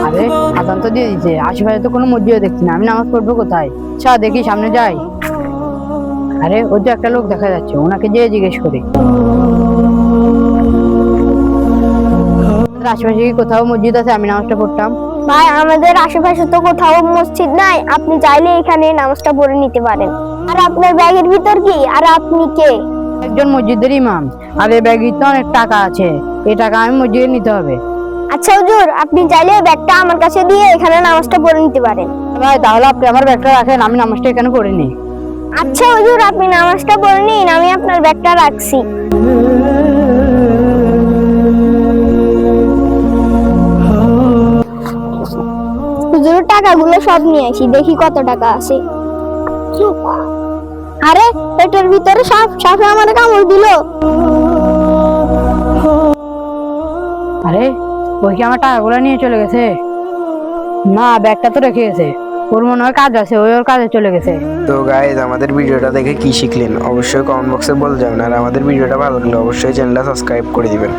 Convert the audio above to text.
আরে আজান তো দিয়ে দিচ্ছে, আশেপাশে তো কোনো মসজিদও দেখছি না, আমি নামাজ পড়বো কোথায়? আচ্ছা দেখি সামনে যাই। আরে ওই তো একটা লোক দেখা যাচ্ছে, ওনাকে যেয়ে জিজ্ঞেস করি আশেপাশে কি কোথাও মসজিদ আছে, আমি নামাজটা পড়তাম। ভাই, আমাদের আশেপাশে তো কোথাও মসজিদ নাই, আপনি চাইলে এখানে নামাজটা পড়ে নিতে পারেন। আর আপনার ব্যাগের ভিতর কি? আর আপনি কে? একজন মসজিদের ইমাম। আর এই ব্যাগে তো অনেক টাকা আছে, এই টাকা আমি মসজিদে নিতে হবে। আচ্ছা হুজুর, আপনি চাইলে ব্যাগটা আমার কাছে দিয়ে এখানে নামাজটা পড়ে নিতে পারেন। ভাই তাহলে আপনি আমার ব্যাগটা রাখেন, আমি নামাজটা এখানে পড়ে নিই। আচ্ছা হুজুর, আপনি নামাজটা পড়ে নিন, আমি আপনার ব্যাগটা রাখছি। হুজুর, টাকাগুলো সব নিয়ে আসি, দেখি কত টাকা আছে। আরে পেটের ভিতরে সাপে আমার কামড় দিল। আরে ওই কি আমার টাকাগুলো নিয়ে চলে গেছে? না, ব্যাগটা তো রেখে গেছে। ওর মনে হয় কাজ আছে, ওই ওর কাজে চলে গেছে। তো গাইজ, আমাদের ভিডিওটা দেখে কি শিখলেন অবশ্যই কমেন্ট বক্সে বলে যাবেন। আর আমাদের ভিডিওটা ভালো লাগলে অবশ্যই চ্যানেলটা সাবস্ক্রাইব করে দিবেন।